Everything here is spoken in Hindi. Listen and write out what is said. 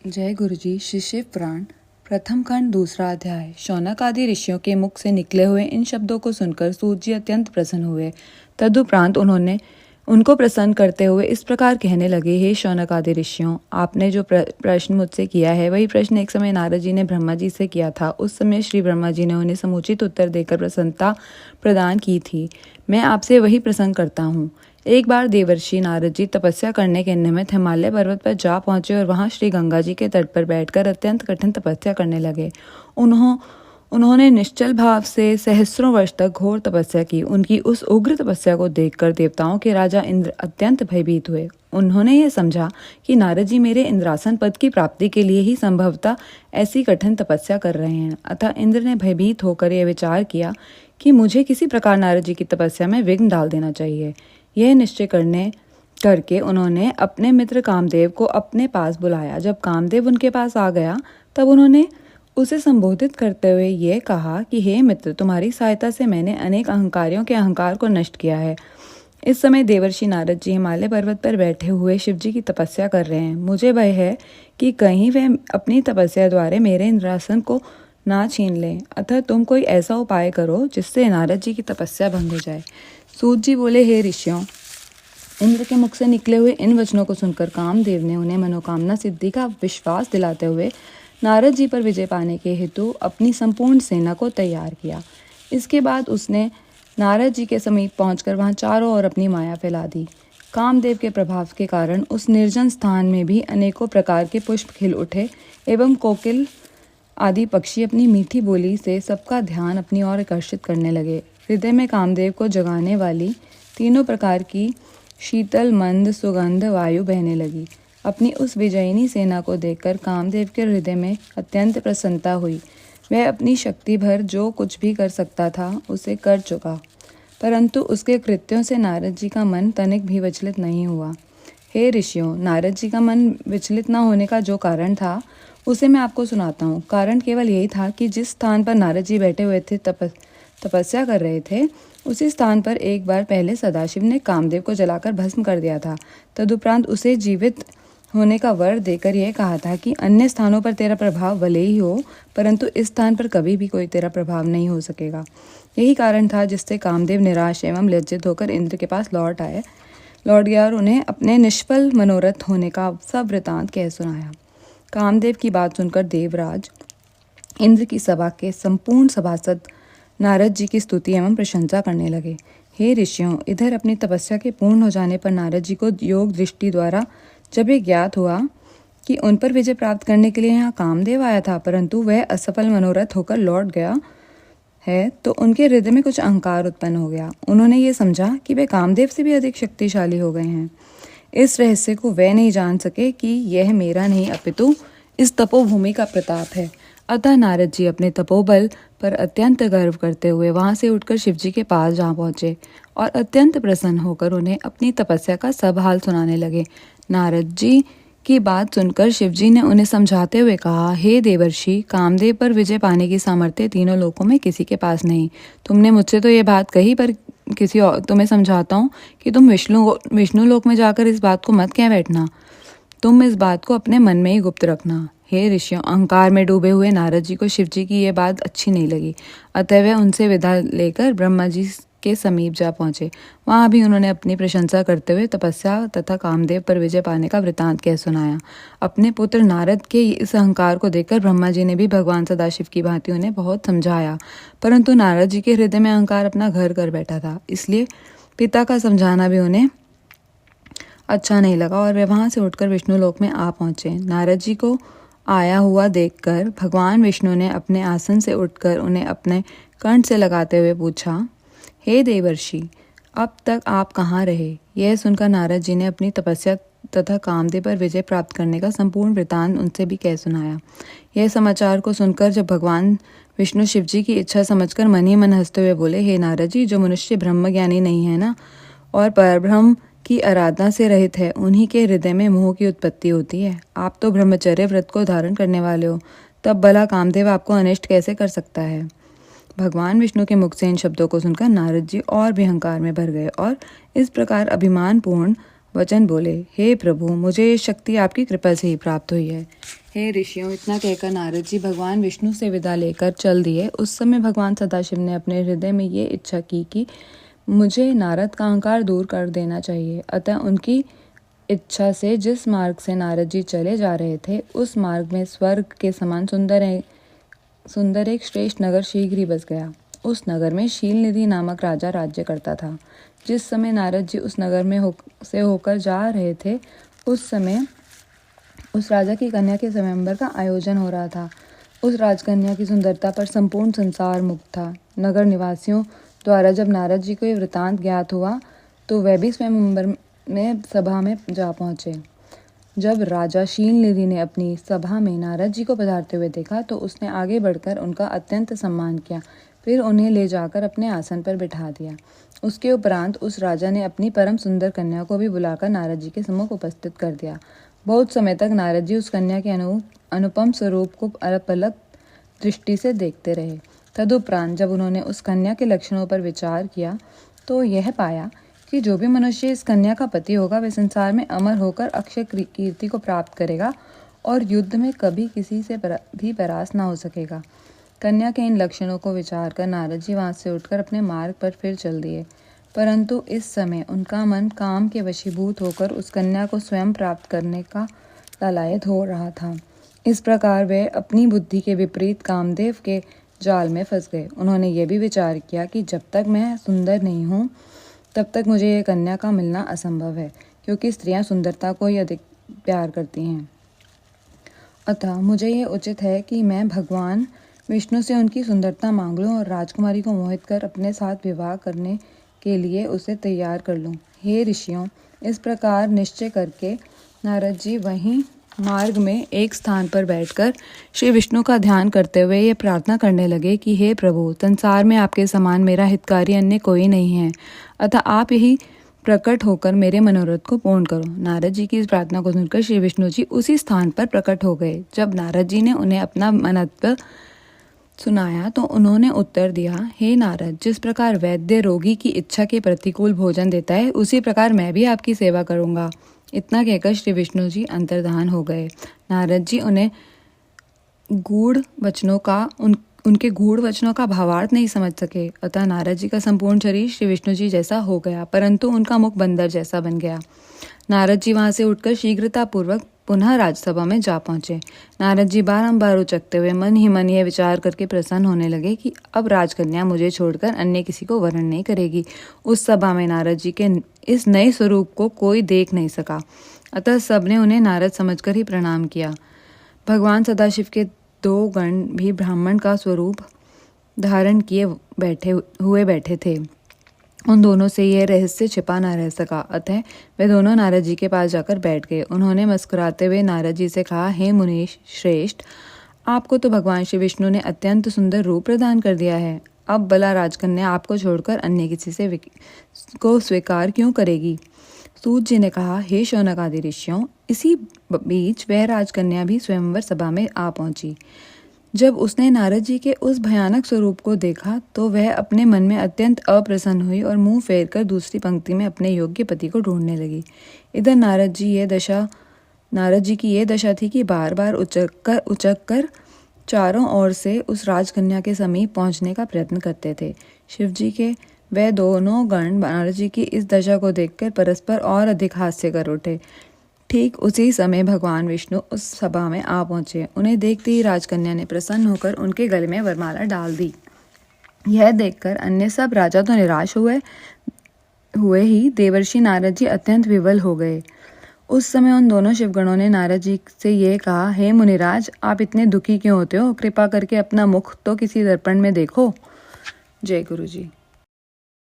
जय गुरुजी। शिशिव पुराण प्रथम खंड दूसरा अध्याय। शौनक आदि ऋषियों के मुख से निकले हुए इन शब्दों को सुनकर सूत जी अत्यंत प्रसन्न हुए। तदुपरांत उन्होंने उनको प्रसन्न करते हुए इस प्रकार कहने लगे, हे शौनक आदि ऋषियों, आपने जो प्रश्न मुझसे किया है वही प्रश्न एक समय नारद जी ने ब्रह्मा जी से किया था। उस समय श्री ब्रह्मा जी ने उन्हें समुचित उत्तर देकर प्रसन्नता प्रदान की थी। मैं आपसे वही प्रसन्न करता हूँ। एक बार देवर्षि नारद जी तपस्या करने के निमित्त हिमालय पर्वत पर जा पहुंचे और वहां श्री गंगा जी के तट पर बैठकर अत्यंत कठिन तपस्या करने लगे। उन्होंने निश्चल भाव से सहस्रों वर्ष तक घोर तपस्या की। उनकी उस उग्र तपस्या को देखकर देवताओं के राजा इंद्र अत्यंत भयभीत हुए। उन्होंने ये समझा कि नारद जी मेरे इंद्रासन पद की प्राप्ति के लिए ही संभवतः ऐसी कठिन तपस्या कर रहे हैं। अतः इंद्र ने भयभीत होकर यह विचार किया कि मुझे किसी प्रकार नारद जी की तपस्या में विघ्न डाल देना चाहिए। यह निश्चय करके उन्होंने अपने मित्र कामदेव को अपने पास बुलाया। जब कामदेव उनके पास आ गया तब उन्होंने उसे संबोधित करते हुए यह कहा कि हे मित्र, तुम्हारी सहायता से मैंने अनेक अहंकारियों के अहंकार को नष्ट किया है। इस समय देवर्षि नारद जी हिमालय पर्वत पर बैठे हुए शिव जी की तपस्या कर रहे हैं। मुझे भय है कि कहीं वे अपनी तपस्या द्वारा मेरे इंद्रासन को ना छीन लें। अतः तुम कोई ऐसा उपाय करो जिससे नारद जी की तपस्या भंग हो जाए। सूत जी बोले, हे ऋषियों, इंद्र के मुख से निकले हुए इन वचनों को सुनकर कामदेव ने उन्हें मनोकामना सिद्धि का विश्वास दिलाते हुए नारद जी पर विजय पाने के हेतु अपनी संपूर्ण सेना को तैयार किया। इसके बाद उसने नारद जी के समीप पहुंचकर वहां चारों ओर अपनी माया फैला दी। कामदेव के प्रभाव के कारण उस निर्जन स्थान में भी अनेकों प्रकार के पुष्प खिल उठे एवं कोकिल आदि पक्षी अपनी मीठी बोली से सबका ध्यान अपनी ओर आकर्षित करने लगे। हृदय में कामदेव को जगाने वाली तीनों प्रकार की शीतल मंद सुगंध वायु बहने लगी। अपनी उस विजयिनी सेना को देखकर कामदेव के हृदय में अत्यंत प्रसन्नता हुई। वह अपनी शक्ति भर जो कुछ भी कर सकता था उसे कर चुका, परंतु उसके कृत्यों से नारद जी का मन तनिक भी विचलित नहीं हुआ। हे ऋषियों, नारद जी का मन विचलित न होने का जो कारण था उसे मैं आपको सुनाता हूँ। कारण केवल यही था कि जिस स्थान पर नारद जी बैठे हुए थे, तपस्या कर रहे थे, उसी स्थान पर एक बार पहले सदाशिव ने कामदेव को जलाकर भस्म कर दिया था। तदुपरांत उसे जीवित होने का वर देकर यह कहा था कि अन्य स्थानों पर तेरा प्रभाव भले ही हो, परंतु इस स्थान पर कभी भी कोई तेरा प्रभाव नहीं हो सकेगा। यही कारण था जिससे कामदेव निराश एवं लज्जित होकर इंद्र के पास लौट गया और उन्हें अपने निष्फल मनोरथ होने का सब वृतांत कह सुनाया। कामदेव की बात सुनकर देवराज इंद्र की सभा के संपूर्ण सभासद नारद जी की स्तुति एवं प्रशंसा करने लगे। हे ऋषियों, इधर अपनी तपस्या के पूर्ण हो जाने पर नारद जी को योग दृष्टि द्वारा जब ये ज्ञात हुआ कि उन पर विजय प्राप्त करने के लिए यहाँ कामदेव आया था, परंतु वह असफल मनोरथ होकर लौट गया है, तो उनके हृदय में कुछ अहंकार उत्पन्न हो गया। उन्होंने ये समझा कि वे कामदेव से भी अधिक शक्तिशाली हो गए हैं। इस रहस्य को वे नहीं जान सके कि यह मेरा नहीं अपितु इस तपोभूमि का प्रताप है। अतः नारद जी अपने तपोबल पर अत्यंत गर्व करते हुए वहां से उठकर शिव जी के पास जा पहुंचे और अत्यंत प्रसन्न होकर उन्हें अपनी तपस्या का सब हाल सुनाने लगे। नारद जी की बात सुनकर शिव जी ने उन्हें समझाते हुए कहा, हे देवर्षि, कामदेव पर विजय पाने की सामर्थ्य तीनों लोकों में किसी के पास नहीं। तुमने मुझसे तो ये बात कही, पर किसी और तुम्हें समझाता हूँ कि तुम विष्णु लोक में जाकर इस बात को मत कह बैठना। तुम इस बात को अपने मन में ही गुप्त रखना। हे ऋषियों, अहंकार में डूबे हुए नारद जी को शिव जी की यह बात अच्छी नहीं लगी। अतः वह उनसे विदा लेकर ब्रह्मा जी के समीप जा पहुंचे। वहां भी उन्होंने अपनी प्रशंसा करते हुए तपस्या तथा कामदेव पर विजय पाने का वृतांत कह सुनाया। अपने पुत्र नारद के इस अहंकार को देखकर ब्रह्मा जी ने भी भगवान सदाशिव की भांति उन्हें बहुत समझाया, परंतु नारद जी के हृदय में अहंकार अपना घर कर बैठा था। इसलिए पिता का समझाना भी उन्हें अच्छा नहीं लगा और वे वहां से उठकर विष्णु लोक में आ पहुंचे। नारद जी को आया हुआ देखकर भगवान विष्णु ने अपने आसन से उठकर उन्हें अपने कंठ से लगाते हुए पूछा, हे देवर्षि, अब तक आप कहाँ रहे? यह सुनकर नारद जी ने अपनी तपस्या तथा कामदेव पर विजय प्राप्त करने का संपूर्ण वृतांत उनसे भी कह सुनाया। यह समाचार को सुनकर जब भगवान विष्णु शिव जी की इच्छा समझकर मन ही मन हंसते हुए बोले, हे नारद जी, जो मनुष्य ब्रह्म ज्ञानी नहीं है ना और परब्रह्म की आराधना से रहित है, उन्हीं के हृदय में मोह की उत्पत्ति होती है। आप तो ब्रह्मचर्य व्रत को धारण करने वाले हो, तब भला कामदेव आपको अनिष्ट कैसे कर सकता है? भगवान विष्णु के मुख से इन शब्दों को सुनकर नारद जी और भी अहंकार में भर गए और इस प्रकार अभिमानपूर्ण वचन बोले, हे प्रभु, मुझे ये शक्ति आपकी कृपा से ही प्राप्त हुई है। हे ऋषियों, इतना कहकर नारद जी भगवान विष्णु से विदा लेकर चल दिए। उस समय भगवान सदाशिव ने अपने हृदय में ये इच्छा की कि मुझे नारद का अहंकार दूर कर देना चाहिए। अतः उनकी इच्छा से जिस मार्ग से नारद जी चले जा रहे थे, उस मार्ग में स्वर्ग के समान सुंदर एक श्रेष्ठ नगर शीघ्र ही बस गया। उस नगर में शीलनिधि नामक राजा राज्य करता था। जिस समय नारद जी उस नगर में होकर जा रहे थे, उस समय उस राजा की कन्या के स्वयंवर का आयोजन हो रहा था। उस राजकन्या की सुंदरता पर संपूर्ण संसार मुग्ध था। नगर निवासियों द्वारा जब नारद जी को ये वृतांत ज्ञात हुआ, तो वह भी स्वयंवर में सभा में जा पहुंचे। जब राजा शीलनिधि ने अपनी सभा में नारद जी को पधारते हुए देखा, तो उसने आगे बढ़कर उनका अत्यंत सम्मान किया। फिर उन्हें ले जाकर अपने आसन पर बिठा दिया। उसके उपरांत उस राजा ने अपनी परम सुंदर कन्या को भी बुलाकर नारद जी के सम्मुख उपस्थित कर दिया। बहुत समय तक नारद जी उस कन्या के अनुपम स्वरूप को अलग दृष्टि से देखते रहे। तदुपरांत जब उन्होंने उस कन्या के लक्षणों पर विचार किया, तो यह पाया कि जो भी मनुष्य इस कन्या का पति होगा, वह संसार में अमर होकर अक्षय कीर्ति को प्राप्त करेगा और युद्ध में कभी किसी से भी परास्त ना हो सकेगा। कन्या के इन लक्षणों को विचार कर नारद जी वहां से उठकर अपने मार्ग पर फिर चल दिए। परंतु इस समय उनका मन काम के वशीभूत होकर उस कन्या को स्वयं प्राप्त करने का लालायत हो रहा था। इस प्रकार वे अपनी बुद्धि के विपरीत कामदेव के जाल में फंस गए। उन्होंने ये भी विचार किया कि जब तक मैं सुंदर नहीं हूँ, तब तक मुझे ये कन्या का मिलना असंभव है, क्योंकि स्त्रियां सुंदरता को ही अधिक प्यार करती हैं। अतः मुझे ये उचित है कि मैं भगवान विष्णु से उनकी सुंदरता मांग लूं और राजकुमारी को मोहित कर अपने साथ विवाह करने के लिए उसे तैयार कर लूं। हे ऋषियों, इस प्रकार निश्चय करके नारद जी वहीं मार्ग में एक स्थान पर बैठकर श्री विष्णु का ध्यान करते हुए ये प्रार्थना करने लगे कि हे प्रभु, संसार में आपके समान मेरा हितकारी अन्य कोई नहीं है, अतः आप यही प्रकट होकर मेरे मनोरथ को पूर्ण करो। नारद जी की इस प्रार्थना को सुनकर श्री विष्णु जी उसी स्थान पर प्रकट हो गए। जब नारद जी ने उन्हें अपना मनत्व सुनाया, तो उन्होंने उत्तर दिया, हे नारद, जिस प्रकार वैद्य रोगी की इच्छा के प्रतिकूल भोजन देता है, उसी प्रकार मैं भी आपकी सेवा करूंगा। इतना कहकर श्री विष्णु जी अंतर्धान हो गए। नारद जी उन्हें उनके गूढ़ वचनों का भावार्थ नहीं समझ सके। अतः नारद जी का संपूर्ण शरीर श्री विष्णु जी जैसा हो गया, परंतु उनका मुख बंदर जैसा बन गया। नारद जी वहां से उठकर शीघ्रता पूर्वक पुनः राजसभा में जा पहुंचे। नारद जी बारंबार उचकते हुए मन ही मन यह विचार करके प्रसन्न होने लगे कि अब राजकन्या मुझे छोड़कर अन्य किसी को वरण नहीं करेगी। उस सभा में नारद जी के इस नए स्वरूप को कोई देख नहीं सका, अतः सबने उन्हें नारद समझकर ही प्रणाम किया। भगवान सदाशिव के 2 गण भी ब्राह्मण का स्वरूप धारण किए बैठे थे। उन दोनों से यह रहस्य छिपा न रह सका, अतः वे दोनों नारद जी के पास जाकर बैठ गए। उन्होंने मुस्कुराते हुए नारद जी से कहा, हे मुनीश श्रेष्ठ, आपको तो भगवान श्री विष्णु ने अत्यंत सुंदर रूप प्रदान कर दिया है। अब भला राजकन्या आपको छोड़कर अन्य किसी से को स्वीकार क्यों करेगी? सूत जी ने कहा, हे शौनक आदि ऋषियों, इसी बीच वह राजकन्या भी स्वयंवर सभा में आ पहुंची। जब उसने नारद जी के उस भयानक स्वरूप को देखा, तो वह अपने मन में अत्यंत अप्रसन्न हुई और मुंह फेरकर दूसरी पंक्ति में अपने योग्य पति को ढूंढने लगी। इधर नारद जी की ये दशा थी कि बार बार उचक कर चारों ओर से उस राजकन्या के समीप पहुंचने का प्रयत्न करते थे। शिव जी के वह दोनों गण नारद जी की इस दशा को देखकर परस्पर और अधिक हास्य कर उठे। ठीक उसी समय भगवान विष्णु उस सभा में आ पहुंचे। उन्हें देखते ही राजकन्या ने प्रसन्न होकर उनके गले में वरमाला डाल दी। यह देखकर अन्य सब राजा तो निराश हुए ही देवर्षि नारद जी अत्यंत विवल हो गए। उस समय उन दोनों शिवगणों ने नारद जी से ये कहा, हे मुनिराज, आप इतने दुखी क्यों होते हो? कृपा करके अपना मुख तो किसी दर्पण में देखो। जय गुरु जी।